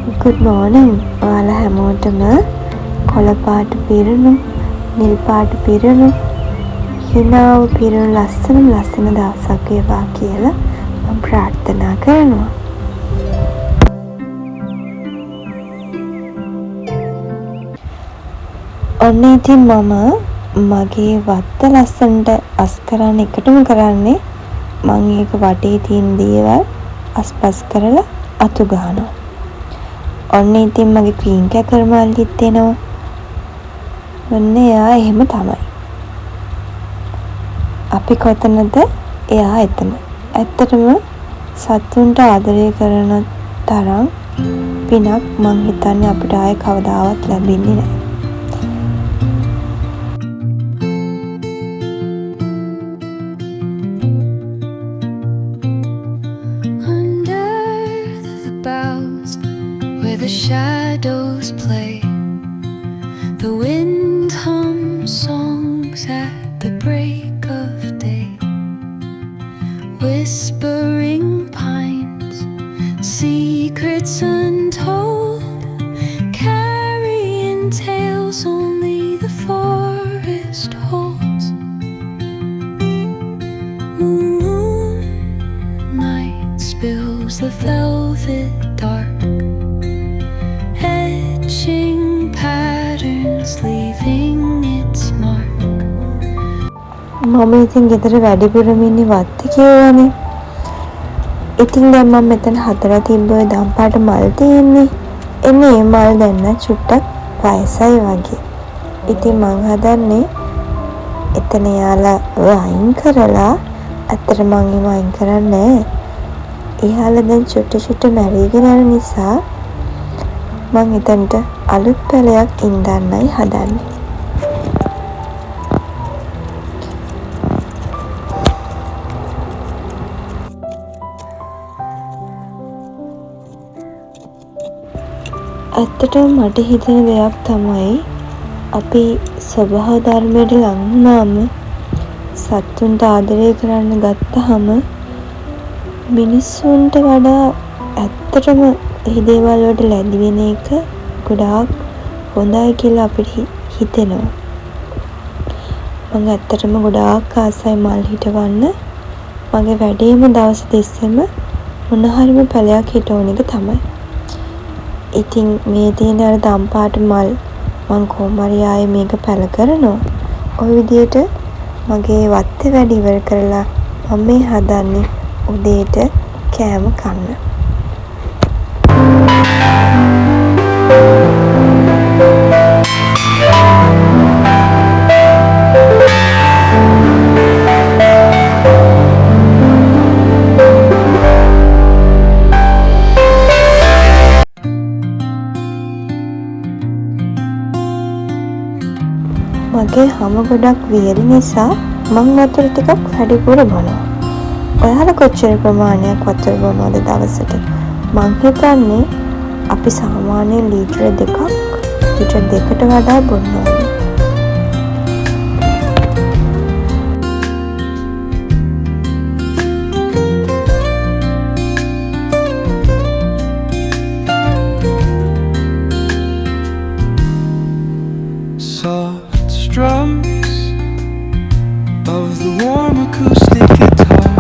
good morning. ඔයාලා හැමෝටම කොළ පාට පිරුණු, නිල් පාට පිරුණු, හිනාව පිරුණු ලස්සන දවසක් වේවා කියලා මම ප්‍රාර්ථනා කරනවා. ඔන්න ඉතින් මම මගේ වත්ත ලස්සනට අස් කරන්න එකටම කරන්නේ මම ඒක වටේ තියෙන දේවල් අස්පස් කරලා අතු ගන්නවා. ඔන්න ඉතින් මගේ ක්‍රීම් කැකර් මල්ලිත් එනවා. ඔන්න එයා එහෙම තමයි. අපි කොතනද? එයා එතන. ඇත්තටම සතුන්ට ආදරය කරන තරම් පිනක් මං හිතන්නේ අපිට ආයේ කවදාවත් ලැබෙන්නේ නැහැ. The shadows play, the wind hums songs at the break of day, whispering pines, secrets untold, carrying tales only the forest holds. Moonlight spills the velvet dark, patterns leaving its mark. මම ඉතින් ගෙදර වැඩිපුරම ඉන්නේ වත්තේ කියවනේ. ඉතින් දැන් මම මෙතන හදලා තිබ්බ ඔය දම්පාට මල් තියෙන්නේ. එන්නේ මේ මල් දැන්න චුට්ටක් වයසයි වගේ. ඉතින් මං හදන්නේ එතන යාලා අයින් කරලා අතර මං ඒව අයින් කරන්නේ නැහැ. එයාලා දැන් චුට්ට මැරිගෙන යන නිසා මං එතනට අලුත් පැලයක් ඉඳන්නයි හදන්නේ. ඇත්තටම මට හිතෙන දෙයක් තමයි අපි ස්වභාව ධර්මයට ලං වුණාම සතුන්ට ආදරය කරන්න ගත්තාම මිනිස්සුන්ට වඩා ඇත්තටම ඒ දේවල් වලට ලැබි වෙන එක ගොඩාක් හොඳයි කියලා අපිට හිතෙනවා. මම ඇත්තටම ගොඩාක් ආසයි මල් හිටවන්න. මගේ වැඩේම දවස් තිස්සෙම මොන හරිම පැලයක් හිටවන එක තමයි. ඉතින් මේ තියෙන අර දම්පාට මල් මං කොහොම හරි ආයේ මේක පැල කරනවා. ওই විදිහට මගේ වත්තේ වැඩ ඉවර කරලා මම මේ හදන්නේ උදේට කෑම කන්න. මගේ හැම ගොඩක් වියලි නිසා මං වතුර ටිකක් වැඩිපුර බොනවා. ඔයාලා කොච්චර ප්‍රමාණයක් වතුර බොනවද දවසට? මං හිතන්නේ අපි සාමාන්‍යයෙන් ලීටර 2ක් ලීටර 2කට වඩා බොන්න ඕනේ.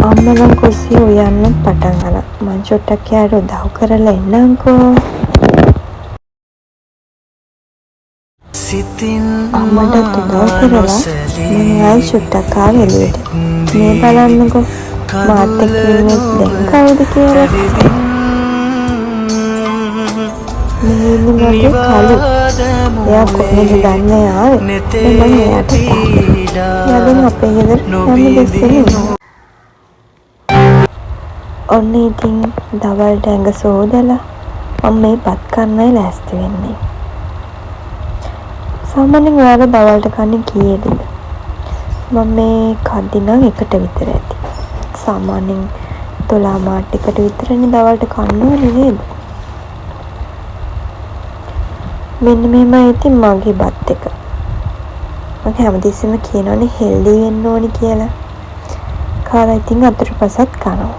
අම්මලා කුස්සිය උයන්න පටන් ගන්න. මං චොට්ටක් යාට උදව් කරලා එන්නම්කෝ. අම්මට උදව් කරලා මම ආයි චොට්ටක් ආව එළියට. මේ බලන්නකෝ මාත් එක්ක ඉන්නේ දැන් කවුද කියලා. මේ ඉන්නේ මගේ කලු. එයා කොහෙන්ද දන්නේ ආවේ? මම එයාට කිව්වා. දැන් අපේ ගෙදර හැම දෙස්සෙම ඔන්න ඉතින් දවල්ට ඇඟ සෝදලා මම මේ පත් කන්නයි ලෑස්ති වෙන්නේ. සාමාන්‍යයෙන් ඔයාලා දවල්ට කන්නේ කීයේද? මම මේ කද්දි නම් එකට විතර ඇති. සාමාන්‍යයෙන් 12 මාට එකට විතරනේ දවල්ට කන්න ඕනේ නේද? මෙන්න මෙහෙමයි ඉතින් මගේ බත් එක. මම හැමදෙස්සෙම කියනවනේ හෙල්දි වෙන්න ඕනේ කියලා. කාලා ඉතින් අතුරුපසත් කනවා.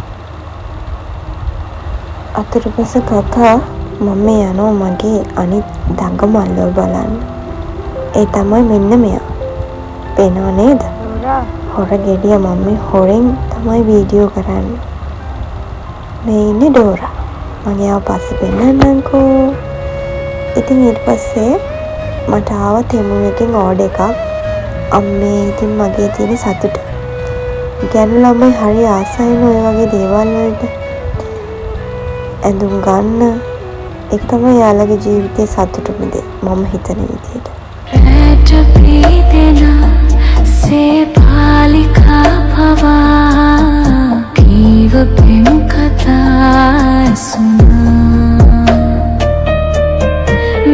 අතුරුපස කකා මම යනවා මගේ අනිත් දඟමල්ලව බලන්න. ඒ තමයි මෙන්න මෙයා. පේනව නේද? හොර ගෙඩිය මම හොරෙන් තමයි වීඩියෝ කරන්නේ. මේ ඉන්නේ ඩෝරා. මම යාව පස්සේ පෙන්නන්නම්කෝ. ඉතින් ඊට පස්සේ මට ආව තෙමු එකෙන් ඕඩර් එකක්. අම්මේ ඉතින් මගේ තියෙන සතුට. ගැණු ළමයි හරි ආසයින ඔය වගේ දේවල් වලට. ඇඳුම් ගන්න. ඒක තමයි යාළගේ ජීවිතේ සතුටුම දේ. මම හිතන විදිහට. से बालिका भवा कीव प्रेम कथा सुना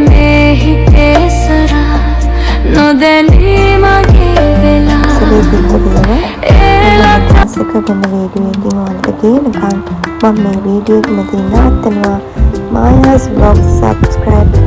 मैं ही तेसरा नोदनी मगे वेला සක වෙන වීඩියෝ එකකින් ඔයාලට කියනකම් මම මේ වීඩියෝ එක මෙතන නවත්තනවා. මායාස් vlog subscribe